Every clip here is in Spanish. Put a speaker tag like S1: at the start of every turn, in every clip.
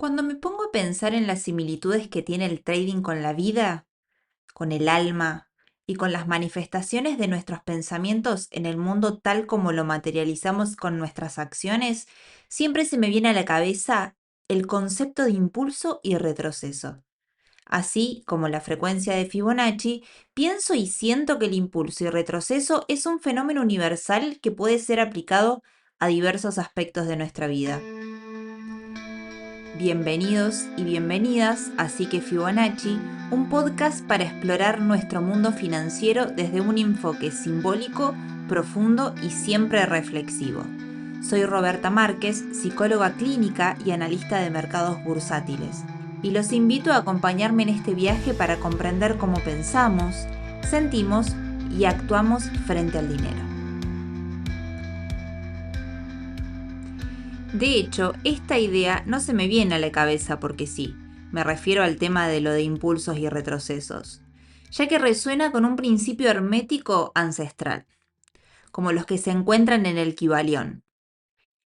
S1: Cuando me pongo a pensar en las similitudes que tiene el trading con la vida, con el alma y con las manifestaciones de nuestros pensamientos en el mundo tal como lo materializamos con nuestras acciones, siempre se me viene a la cabeza el concepto de impulso y retroceso. Así como la frecuencia de Fibonacci, pienso y siento que el impulso y retroceso es un fenómeno universal que puede ser aplicado a diversos aspectos de nuestra vida. Bienvenidos y bienvenidas a Psique Fibonacci, un podcast para explorar nuestro mundo financiero desde un enfoque simbólico, profundo y siempre reflexivo. Soy Roberta Márquez, psicóloga clínica y analista de mercados bursátiles, y los invito a acompañarme en este viaje para comprender cómo pensamos, sentimos y actuamos frente al dinero. De hecho, esta idea no se me viene a la cabeza porque sí, me refiero al tema de lo de impulsos y retrocesos, ya que resuena con un principio hermético ancestral, como los que se encuentran en el Kybalión.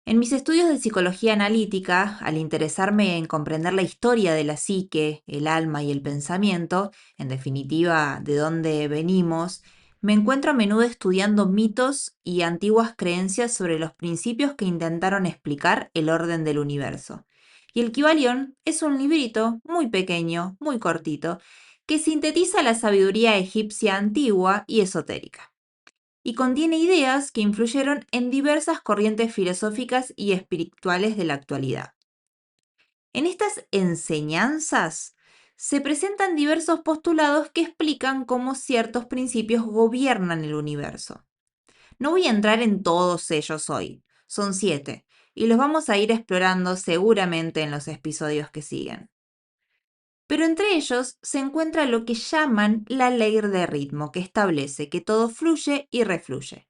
S1: En mis estudios de psicología analítica, al interesarme en comprender la historia de la psique, el alma y el pensamiento, en definitiva, de dónde venimos, me encuentro a menudo estudiando mitos y antiguas creencias sobre los principios que intentaron explicar el orden del universo. Y el Kybalión es un librito muy pequeño, muy cortito, que sintetiza la sabiduría egipcia antigua y esotérica y contiene ideas que influyeron en diversas corrientes filosóficas y espirituales de la actualidad. En estas enseñanzas se presentan diversos postulados que explican cómo ciertos principios gobiernan el universo. No voy a entrar en todos ellos hoy, son 7, y los vamos a ir explorando seguramente en los episodios que siguen. Pero entre ellos se encuentra lo que llaman la ley de ritmo, que establece que todo fluye y refluye.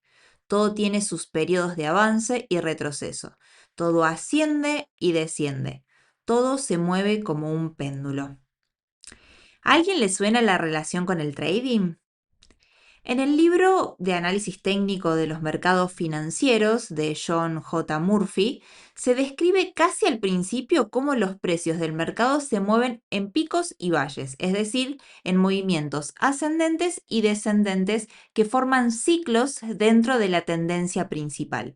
S1: Todo tiene sus periodos de avance y retroceso. Todo asciende y desciende. Todo se mueve como un péndulo. ¿A alguien le suena la relación con el trading? En el libro de análisis técnico de los mercados financieros de John J. Murphy, se describe casi al principio cómo los precios del mercado se mueven en picos y valles, es decir, en movimientos ascendentes y descendentes que forman ciclos dentro de la tendencia principal.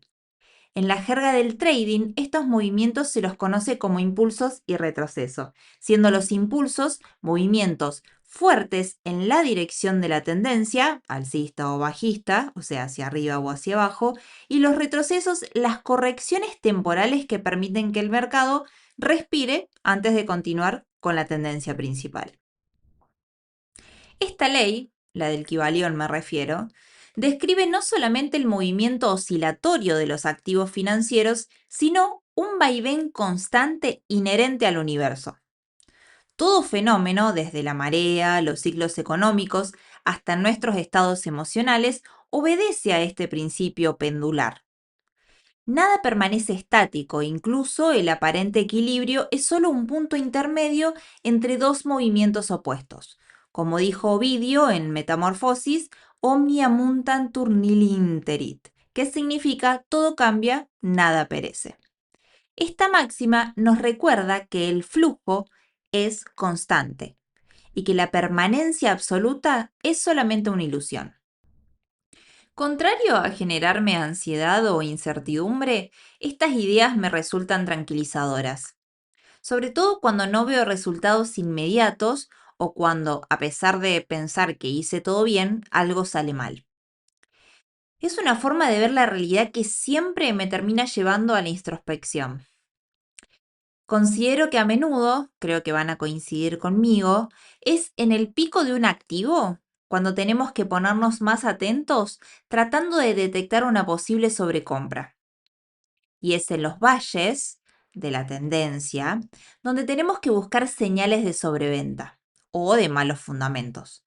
S1: En la jerga del trading, estos movimientos se los conoce como impulsos y retroceso, siendo los impulsos movimientos fuertes en la dirección de la tendencia, alcista o bajista, o sea, hacia arriba o hacia abajo, y los retrocesos, las correcciones temporales que permiten que el mercado respire antes de continuar con la tendencia principal. Esta ley, la del Kybalión me refiero, describe no solamente el movimiento oscilatorio de los activos financieros, sino un vaivén constante inherente al universo. Todo fenómeno, desde la marea, los ciclos económicos, hasta nuestros estados emocionales, obedece a este principio pendular. Nada permanece estático, incluso el aparente equilibrio es solo un punto intermedio entre dos movimientos opuestos. Como dijo Ovidio en Metamorfosis, omnia muntantur nihil interit, que significa todo cambia, nada perece. Esta máxima nos recuerda que el flujo es constante y que la permanencia absoluta es solamente una ilusión. Contrario a generarme ansiedad o incertidumbre, estas ideas me resultan tranquilizadoras, sobre todo cuando no veo resultados inmediatos o cuando, a pesar de pensar que hice todo bien, algo sale mal. Es una forma de ver la realidad que siempre me termina llevando a la introspección. Considero que a menudo, creo que van a coincidir conmigo, es en el pico de un activo, cuando tenemos que ponernos más atentos tratando de detectar una posible sobrecompra. Y es en los valles de la tendencia donde tenemos que buscar señales de sobreventa o de malos fundamentos.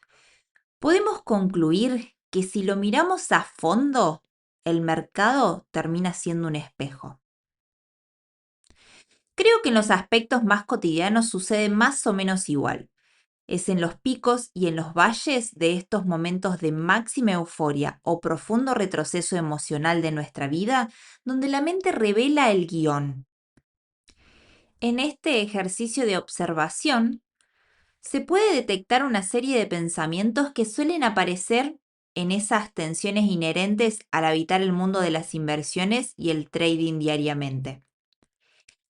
S1: Podemos concluir que si lo miramos a fondo, el mercado termina siendo un espejo. Creo que en los aspectos más cotidianos sucede más o menos igual. Es en los picos y en los valles de estos momentos de máxima euforia o profundo retroceso emocional de nuestra vida donde la mente revela el guión. En este ejercicio de observación, se puede detectar una serie de pensamientos que suelen aparecer en esas tensiones inherentes al habitar el mundo de las inversiones y el trading diariamente.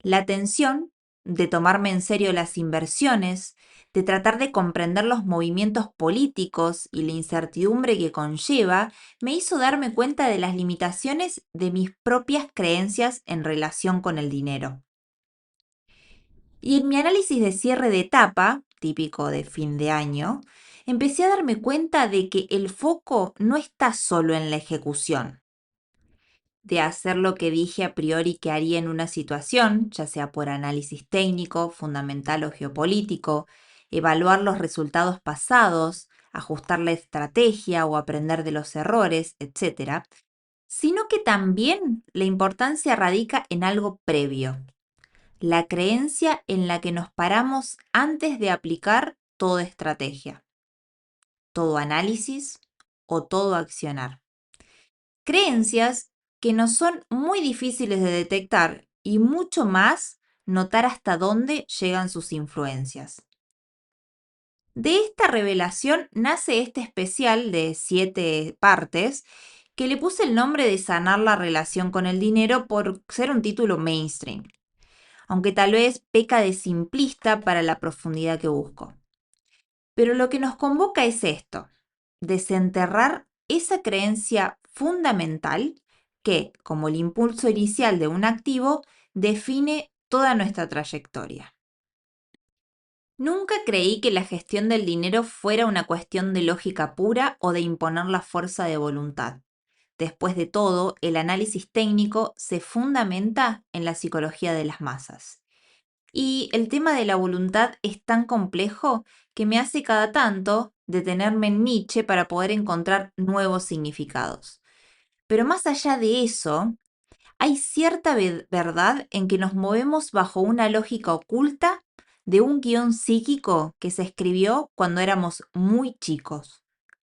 S1: La tensión de tomarme en serio las inversiones, de tratar de comprender los movimientos políticos y la incertidumbre que conlleva, me hizo darme cuenta de las limitaciones de mis propias creencias en relación con el dinero. Y en mi análisis de cierre de etapa, típico de fin de año, empecé a darme cuenta de que el foco no está solo en la ejecución, de hacer lo que dije a priori que haría en una situación, ya sea por análisis técnico, fundamental o geopolítico, evaluar los resultados pasados, ajustar la estrategia o aprender de los errores, etc., sino que también la importancia radica en algo previo, la creencia en la que nos paramos antes de aplicar toda estrategia, todo análisis o todo accionar. Creencias que nos son muy difíciles de detectar y mucho más notar hasta dónde llegan sus influencias. De esta revelación nace este especial de 7 partes que le puse el nombre de Sanar la relación con el dinero por ser un título mainstream, aunque tal vez peca de simplista para la profundidad que busco. Pero lo que nos convoca es esto, desenterrar esa creencia fundamental que, como el impulso inicial de un activo, define toda nuestra trayectoria. Nunca creí que la gestión del dinero fuera una cuestión de lógica pura o de imponer la fuerza de voluntad. Después de todo, el análisis técnico se fundamenta en la psicología de las masas. Y el tema de la voluntad es tan complejo que me hace cada tanto detenerme en Nietzsche para poder encontrar nuevos significados. Pero más allá de eso, hay cierta verdad en que nos movemos bajo una lógica oculta de un guión psíquico que se escribió cuando éramos muy chicos,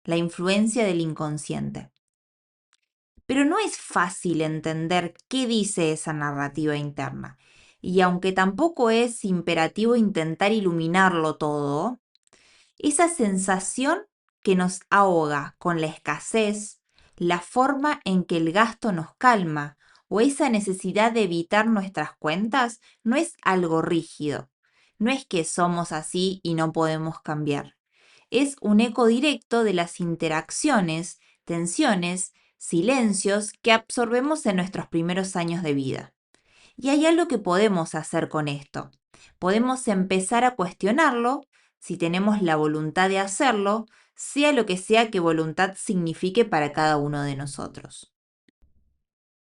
S1: la influencia del inconsciente. Pero no es fácil entender qué dice esa narrativa interna. Y aunque tampoco es imperativo intentar iluminarlo todo, esa sensación que nos ahoga con la escasez, la forma en que el gasto nos calma o esa necesidad de evitar nuestras cuentas no es algo rígido. No es que somos así y no podemos cambiar. Es un eco directo de las interacciones, tensiones, silencios que absorbemos en nuestros primeros años de vida. Y hay algo que podemos hacer con esto. Podemos empezar a cuestionarlo si tenemos la voluntad de hacerlo, sea lo que sea que voluntad signifique para cada uno de nosotros.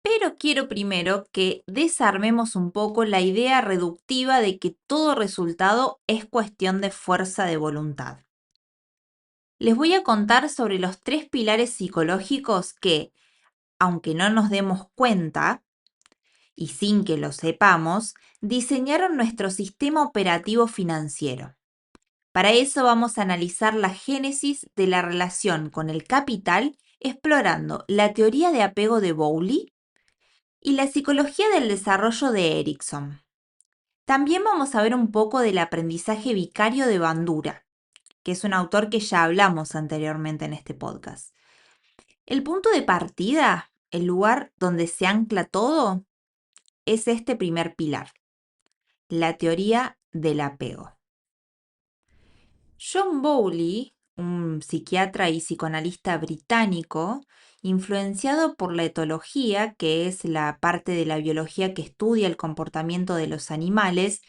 S1: Pero quiero primero que desarmemos un poco la idea reductiva de que todo resultado es cuestión de fuerza de voluntad. Les voy a contar sobre los 3 pilares psicológicos que, aunque no nos demos cuenta, y sin que lo sepamos, diseñaron nuestro sistema operativo financiero. Para eso vamos a analizar la génesis de la relación con el capital explorando la teoría de apego de Bowley y la psicología del desarrollo de Erickson. También vamos a ver un poco del aprendizaje vicario de Bandura, que es un autor que ya hablamos anteriormente en este podcast. El punto de partida, el lugar donde se ancla todo, es este primer pilar, la teoría del apego. John Bowley, un psiquiatra y psicoanalista británico, influenciado por la etología, que es la parte de la biología que estudia el comportamiento de los animales,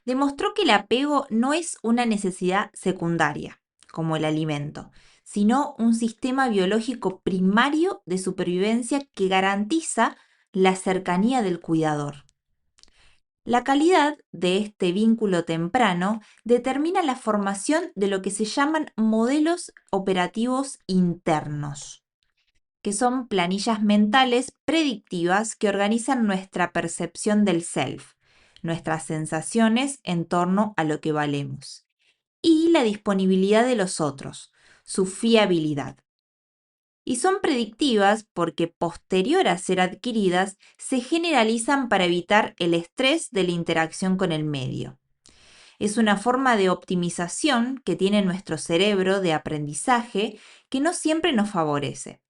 S1: demostró que el apego no es una necesidad secundaria, como el alimento, sino un sistema biológico primario de supervivencia que garantiza la cercanía del cuidador. La calidad de este vínculo temprano determina la formación de lo que se llaman modelos operativos internos, que son planillas mentales predictivas que organizan nuestra percepción del self, nuestras sensaciones en torno a lo que valemos, y la disponibilidad de los otros, su fiabilidad. Y son predictivas porque posterior a ser adquiridas se generalizan para evitar el estrés de la interacción con el medio. Es una forma de optimización que tiene nuestro cerebro de aprendizaje que no siempre nos favorece.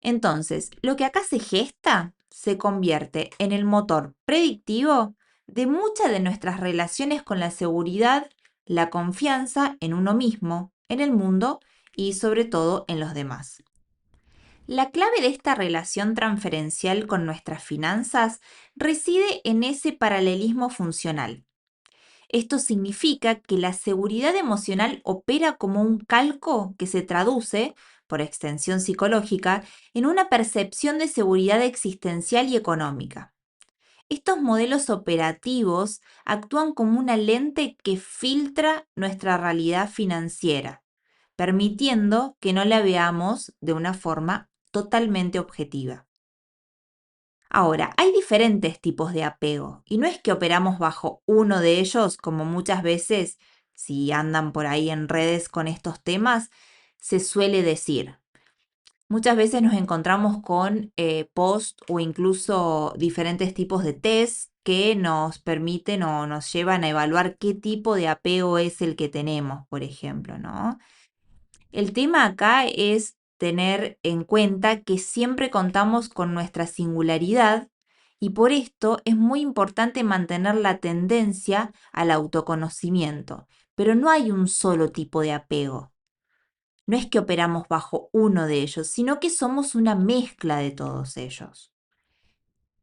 S1: Entonces, lo que acá se gesta se convierte en el motor predictivo de muchas de nuestras relaciones con la seguridad, la confianza en uno mismo, en el mundo y sobre todo en los demás. La clave de esta relación transferencial con nuestras finanzas reside en ese paralelismo funcional. Esto significa que la seguridad emocional opera como un calco que se traduce, por extensión psicológica, en una percepción de seguridad existencial y económica. Estos modelos operativos actúan como una lente que filtra nuestra realidad financiera, permitiendo que no la veamos de una forma totalmente objetiva. Ahora, hay diferentes tipos de apego y no es que operamos bajo uno de ellos, como muchas veces, si andan por ahí en redes con estos temas, se suele decir. Muchas veces nos encontramos con post o incluso diferentes tipos de test que nos permiten o nos llevan a evaluar qué tipo de apego es el que tenemos, por ejemplo, ¿no? El tema acá es tener en cuenta que siempre contamos con nuestra singularidad y por esto es muy importante mantener la tendencia al autoconocimiento, pero no hay un solo tipo de apego. No es que operamos bajo uno de ellos, sino que somos una mezcla de todos ellos.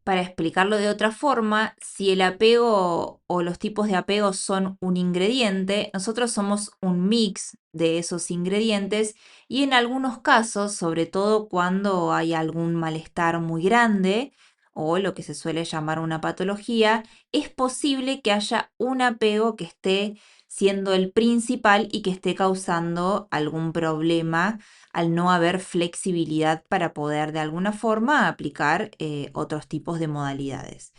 S1: Para explicarlo de otra forma, si el apego o los tipos de apego son un ingrediente, nosotros somos un mix de esos ingredientes y en algunos casos, sobre todo cuando hay algún malestar muy grande o lo que se suele llamar una patología, es posible que haya un apego que esté siendo el principal y que esté causando algún problema al no haber flexibilidad para poder de alguna forma aplicar otros tipos de modalidades.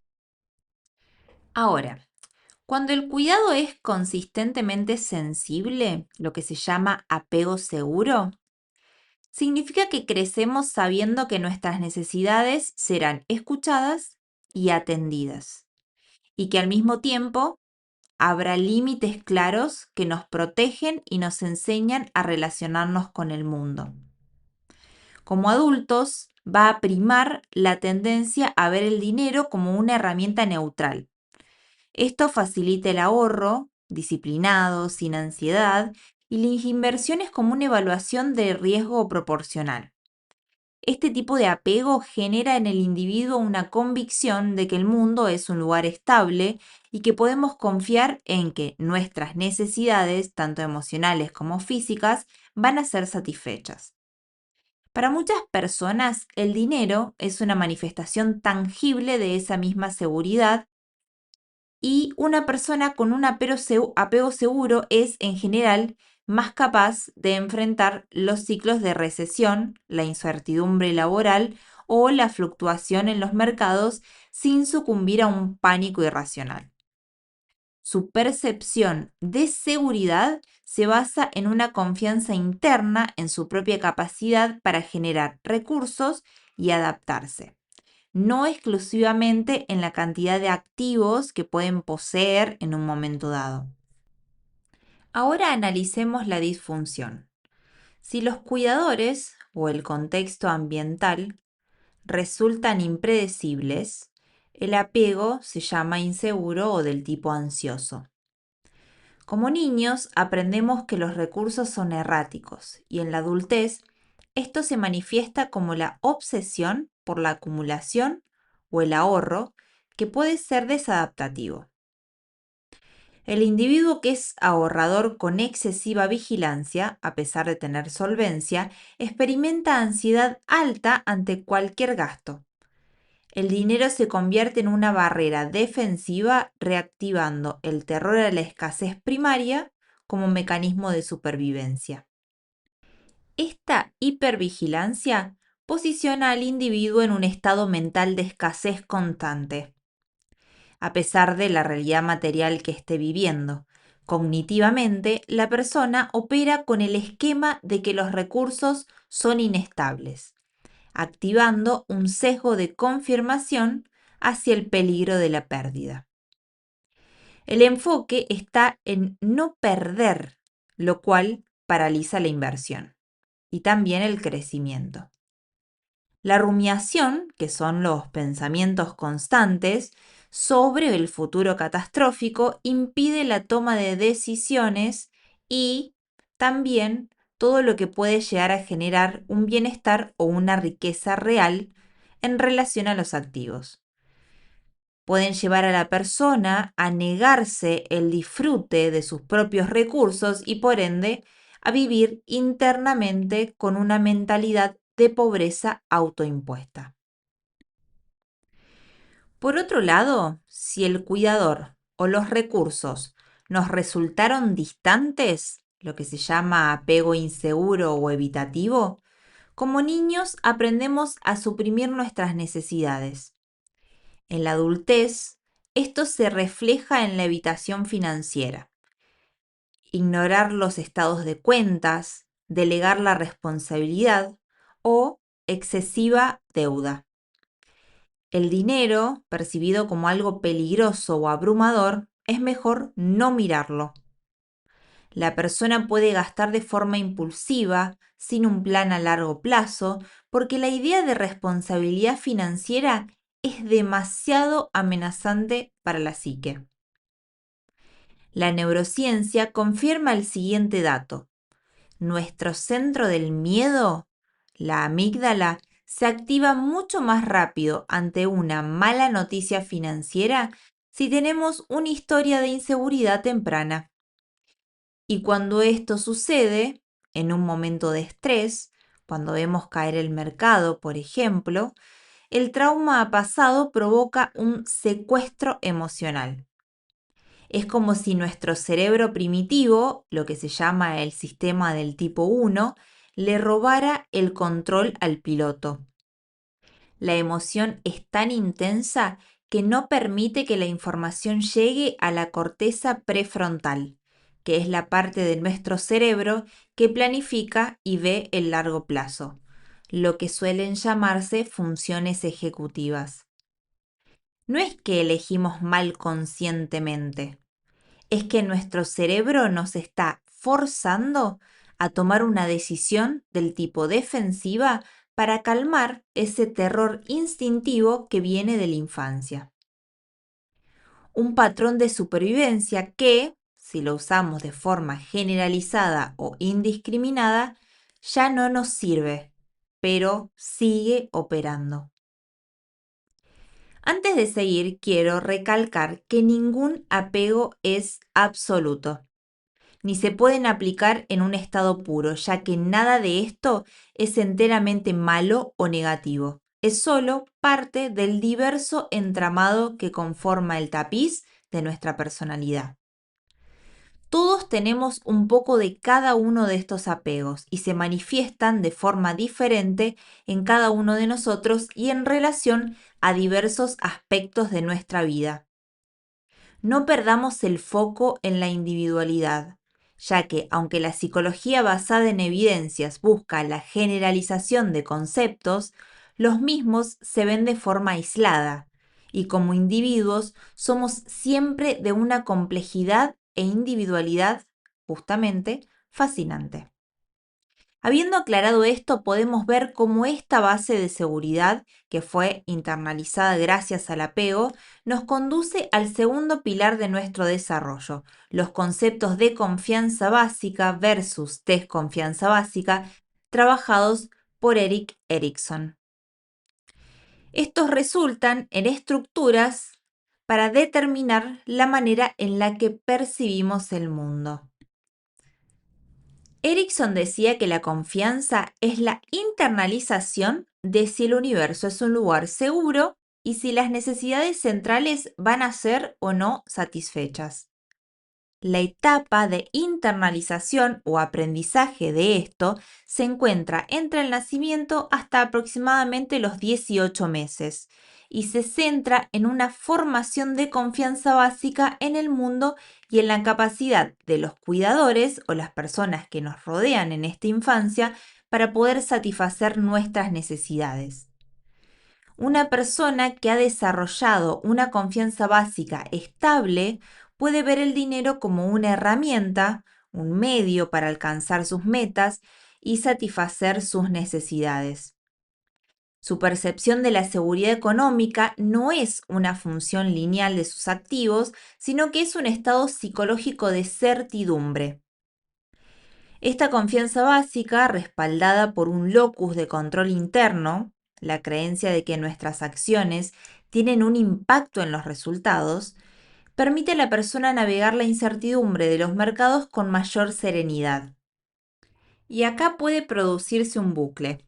S1: Ahora, cuando el cuidado es consistentemente sensible, lo que se llama apego seguro, significa que crecemos sabiendo que nuestras necesidades serán escuchadas y atendidas, y que al mismo tiempo habrá límites claros que nos protegen y nos enseñan a relacionarnos con el mundo. Como adultos, va a primar la tendencia a ver el dinero como una herramienta neutral. Esto facilita el ahorro, disciplinado, sin ansiedad, y las inversiones como una evaluación de riesgo proporcional. Este tipo de apego genera en el individuo una convicción de que el mundo es un lugar estable y que podemos confiar en que nuestras necesidades, tanto emocionales como físicas, van a ser satisfechas. Para muchas personas, el dinero es una manifestación tangible de esa misma seguridad y una persona con un apego seguro es, en general, más capaz de enfrentar los ciclos de recesión, la incertidumbre laboral o la fluctuación en los mercados sin sucumbir a un pánico irracional. Su percepción de seguridad se basa en una confianza interna en su propia capacidad para generar recursos y adaptarse, no exclusivamente en la cantidad de activos que pueden poseer en un momento dado. Ahora analicemos la disfunción. Si los cuidadores o el contexto ambiental resultan impredecibles, el apego se llama inseguro o del tipo ansioso. Como niños aprendemos que los recursos son erráticos y en la adultez esto se manifiesta como la obsesión por la acumulación o el ahorro que puede ser desadaptativo. El individuo que es ahorrador con excesiva vigilancia, a pesar de tener solvencia, experimenta ansiedad alta ante cualquier gasto. El dinero se convierte en una barrera defensiva, reactivando el terror a la escasez primaria como mecanismo de supervivencia. Esta hipervigilancia posiciona al individuo en un estado mental de escasez constante, a pesar de la realidad material que esté viviendo, Cognitivamente, la persona opera con el esquema de que los recursos son inestables, activando un sesgo de confirmación hacia el peligro de la pérdida. El enfoque está en no perder, lo cual paraliza la inversión y también el crecimiento. La rumiación, que son los pensamientos constantes sobre el futuro catastrófico, impide la toma de decisiones y también todo lo que puede llegar a generar un bienestar o una riqueza real en relación a los activos. Pueden llevar a la persona a negarse el disfrute de sus propios recursos y por ende a vivir internamente con una mentalidad de pobreza autoimpuesta. Por otro lado, si el cuidador o los recursos nos resultaron distantes, lo que se llama apego inseguro o evitativo, como niños aprendemos a suprimir nuestras necesidades. En la adultez, esto se refleja en la evitación financiera. Ignorar los estados de cuentas, delegar la responsabilidad o excesiva deuda. El dinero, percibido como algo peligroso o abrumador, es mejor no mirarlo. La persona puede gastar de forma impulsiva, sin un plan a largo plazo, porque la idea de responsabilidad financiera es demasiado amenazante para la psique. La neurociencia confirma el siguiente dato. Nuestro centro del miedo, la amígdala, se activa mucho más rápido ante una mala noticia financiera si tenemos una historia de inseguridad temprana. Y cuando esto sucede, en un momento de estrés, cuando vemos caer el mercado, por ejemplo, el trauma pasado provoca un secuestro emocional. Es como si nuestro cerebro primitivo, lo que se llama el sistema del tipo 1, le robara el control al piloto. La emoción es tan intensa que no permite que la información llegue a la corteza prefrontal, que es la parte de nuestro cerebro que planifica y ve el largo plazo, lo que suelen llamarse funciones ejecutivas. No es que elegimos mal conscientemente, es que nuestro cerebro nos está forzando a tomar una decisión del tipo defensiva para calmar ese terror instintivo que viene de la infancia. Un patrón de supervivencia que, si lo usamos de forma generalizada o indiscriminada, ya no nos sirve, pero sigue operando. Antes de seguir, quiero recalcar que ningún apego es absoluto, ni se pueden aplicar en un estado puro, ya que nada de esto es enteramente malo o negativo. Es solo parte del diverso entramado que conforma el tapiz de nuestra personalidad. Todos tenemos un poco de cada uno de estos apegos y se manifiestan de forma diferente en cada uno de nosotros y en relación a diversos aspectos de nuestra vida. No perdamos el foco en la individualidad, ya que aunque la psicología basada en evidencias busca la generalización de conceptos, los mismos se ven de forma aislada y como individuos somos siempre de una complejidad e individualidad justamente fascinante. Habiendo aclarado esto, podemos ver cómo esta base de seguridad, que fue internalizada gracias al apego, nos conduce al segundo pilar de nuestro desarrollo, los conceptos de confianza básica versus desconfianza básica, trabajados por Erik Erikson. Estos resultan en estructuras para determinar la manera en la que percibimos el mundo. Erikson decía que la confianza es la internalización de si el universo es un lugar seguro y si las necesidades centrales van a ser o no satisfechas. La etapa de internalización o aprendizaje de esto se encuentra entre el nacimiento hasta aproximadamente los 18 meses y se centra en una formación de confianza básica en el mundo y en la capacidad de los cuidadores o las personas que nos rodean en esta infancia para poder satisfacer nuestras necesidades. Una persona que ha desarrollado una confianza básica estable puede ver el dinero como una herramienta, un medio para alcanzar sus metas y satisfacer sus necesidades. Su percepción de la seguridad económica no es una función lineal de sus activos, sino que es un estado psicológico de certidumbre. Esta confianza básica, respaldada por un locus de control interno, la creencia de que nuestras acciones tienen un impacto en los resultados, permite a la persona navegar la incertidumbre de los mercados con mayor serenidad. Y acá puede producirse un bucle.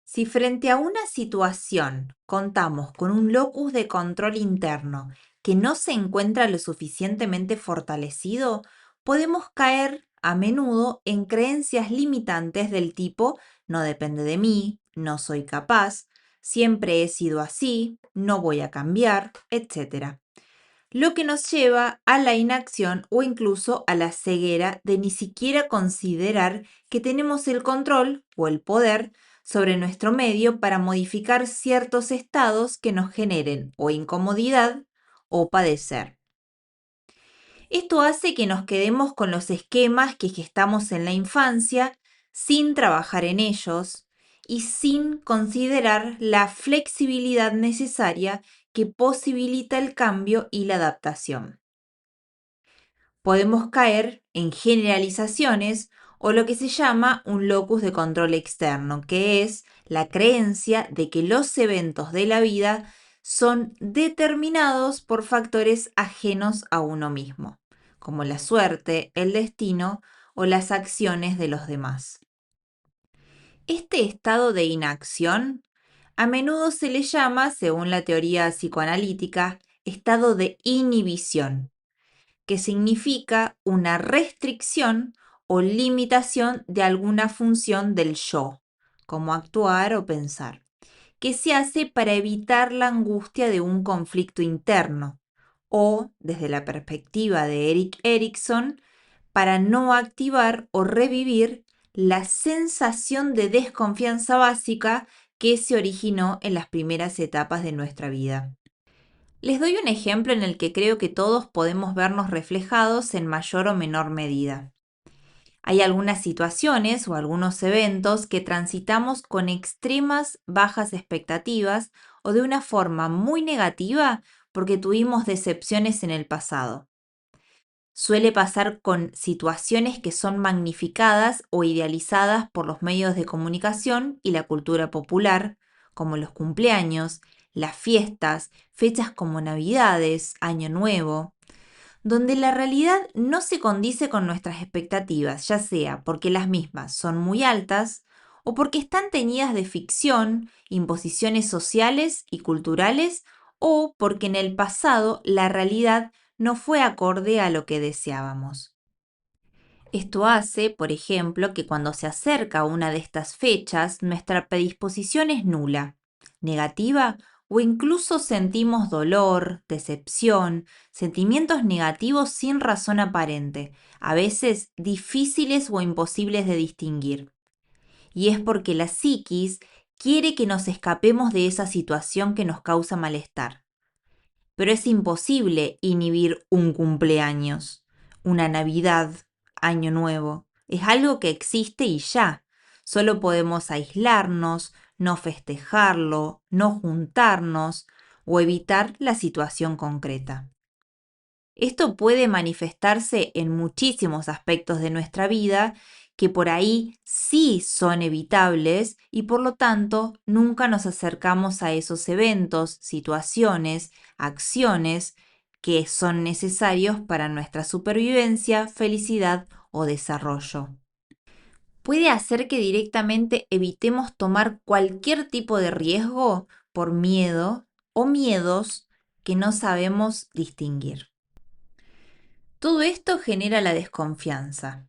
S1: Si frente a una situación contamos con un locus de control interno que no se encuentra lo suficientemente fortalecido, podemos caer a menudo en creencias limitantes del tipo no depende de mí, no soy capaz, siempre he sido así, no voy a cambiar, etc. Lo que nos lleva a la inacción o incluso a la ceguera de ni siquiera considerar que tenemos el control o el poder sobre nuestro medio para modificar ciertos estados que nos generen o incomodidad o padecer. Esto hace que nos quedemos con los esquemas que gestamos en la infancia sin trabajar en ellos y sin considerar la flexibilidad necesaria que posibilita el cambio y la adaptación. Podemos caer en generalizaciones o lo que se llama un locus de control externo, que es la creencia de que los eventos de la vida son determinados por factores ajenos a uno mismo, como la suerte, el destino o las acciones de los demás. Este estado de inacción a menudo se le llama, según la teoría psicoanalítica, estado de inhibición, que significa una restricción o limitación de alguna función del yo, como actuar o pensar, que se hace para evitar la angustia de un conflicto interno, o, desde la perspectiva de Erik Erikson, para no activar o revivir la sensación de desconfianza básica que se originó en las primeras etapas de nuestra vida. Les doy un ejemplo en el que creo que todos podemos vernos reflejados en mayor o menor medida. Hay algunas situaciones o algunos eventos que transitamos con extremas bajas expectativas o de una forma muy negativa porque tuvimos decepciones en el pasado. Suele pasar con situaciones que son magnificadas o idealizadas por los medios de comunicación y la cultura popular, como los cumpleaños, las fiestas, fechas como Navidades, Año Nuevo, donde la realidad no se condice con nuestras expectativas, ya sea porque las mismas son muy altas o porque están teñidas de ficción, imposiciones sociales y culturales, o porque en el pasado la realidad no fue acorde a lo que deseábamos. Esto hace, por ejemplo, que cuando se acerca una de estas fechas, nuestra predisposición es nula, negativa o incluso sentimos dolor, decepción, sentimientos negativos sin razón aparente, a veces difíciles o imposibles de distinguir. Y es porque la psiquis quiere que nos escapemos de esa situación que nos causa malestar. Pero es imposible inhibir un cumpleaños, una Navidad, Año Nuevo. Es algo que existe y ya. Solo podemos aislarnos, no festejarlo, no juntarnos o evitar la situación concreta. Esto puede manifestarse en muchísimos aspectos de nuestra vida que por ahí sí son evitables y por lo tanto nunca nos acercamos a esos eventos, situaciones, acciones que son necesarios para nuestra supervivencia, felicidad o desarrollo. Puede hacer que directamente evitemos tomar cualquier tipo de riesgo por miedo o miedos que no sabemos distinguir. Todo esto genera la desconfianza.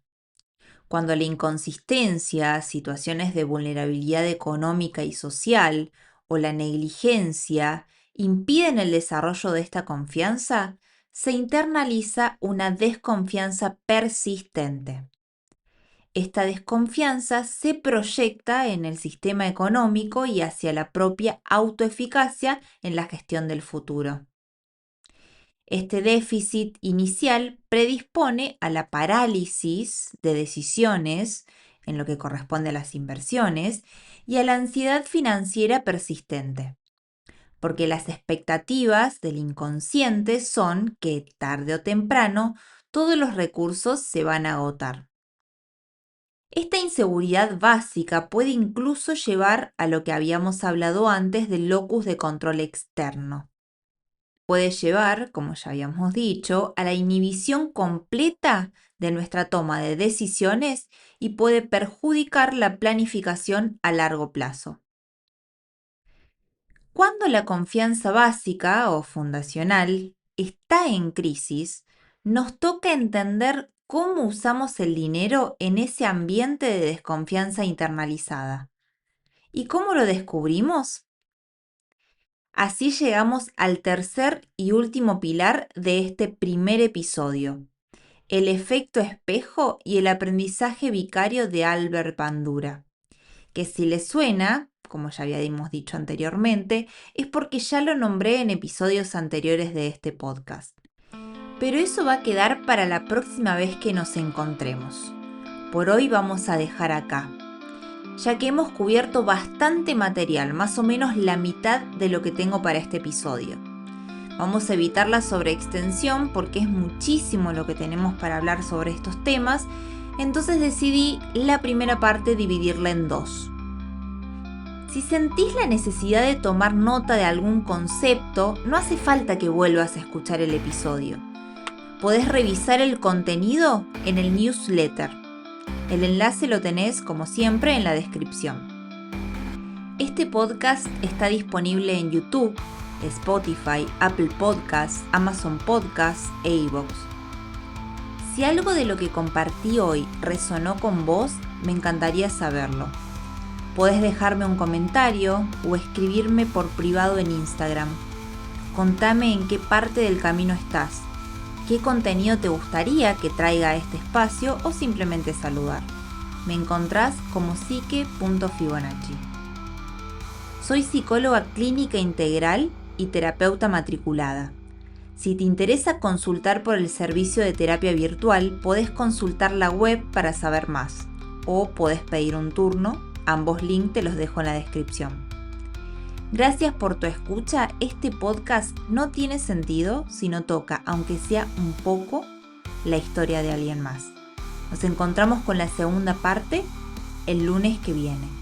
S1: Cuando la inconsistencia, situaciones de vulnerabilidad económica y social o la negligencia impiden el desarrollo de esta confianza, se internaliza una desconfianza persistente. Esta desconfianza se proyecta en el sistema económico y hacia la propia autoeficacia en la gestión del futuro. Este déficit inicial predispone a la parálisis de decisiones en lo que corresponde a las inversiones y a la ansiedad financiera persistente, porque las expectativas del inconsciente son que tarde o temprano todos los recursos se van a agotar. Esta inseguridad básica puede incluso llevar a lo que habíamos hablado antes del locus de control externo. Puede llevar, como ya habíamos dicho, a la inhibición completa de nuestra toma de decisiones y puede perjudicar la planificación a largo plazo. Cuando la confianza básica o fundacional está en crisis, nos toca entender cómo usamos el dinero en ese ambiente de desconfianza internalizada. ¿Y cómo lo descubrimos? Así llegamos al tercer y último pilar de este primer episodio, el efecto espejo y el aprendizaje vicario de Albert Bandura, que si les suena, como ya habíamos dicho anteriormente, es porque ya lo nombré en episodios anteriores de este podcast. Pero eso va a quedar para la próxima vez que nos encontremos. Por hoy vamos a dejar acá, ya que hemos cubierto bastante material, más o menos la mitad de lo que tengo para este episodio. Vamos a evitar la sobreextensión porque es muchísimo lo que tenemos para hablar sobre estos temas, entonces decidí la primera parte dividirla en dos. Si sentís la necesidad de tomar nota de algún concepto, no hace falta que vuelvas a escuchar el episodio. Podés revisar el contenido en el newsletter. El enlace lo tenés, como siempre, en la descripción. Este podcast está disponible en YouTube, Spotify, Apple Podcasts, Amazon Podcasts e iVoox. Si algo de lo que compartí hoy resonó con vos, me encantaría saberlo. Podés dejarme un comentario o escribirme por privado en Instagram. Contame en qué parte del camino estás. ¿Qué contenido te gustaría que traiga a este espacio o simplemente saludar? Me encontrás como psique.fibonacci. Soy psicóloga clínica integral y terapeuta matriculada. Si te interesa consultar por el servicio de terapia virtual, podés consultar la web para saber más o podés pedir un turno. Ambos links te los dejo en la descripción. Gracias por tu escucha. Este podcast no tiene sentido si no toca, aunque sea un poco, la historia de alguien más. Nos encontramos con la segunda parte el lunes que viene.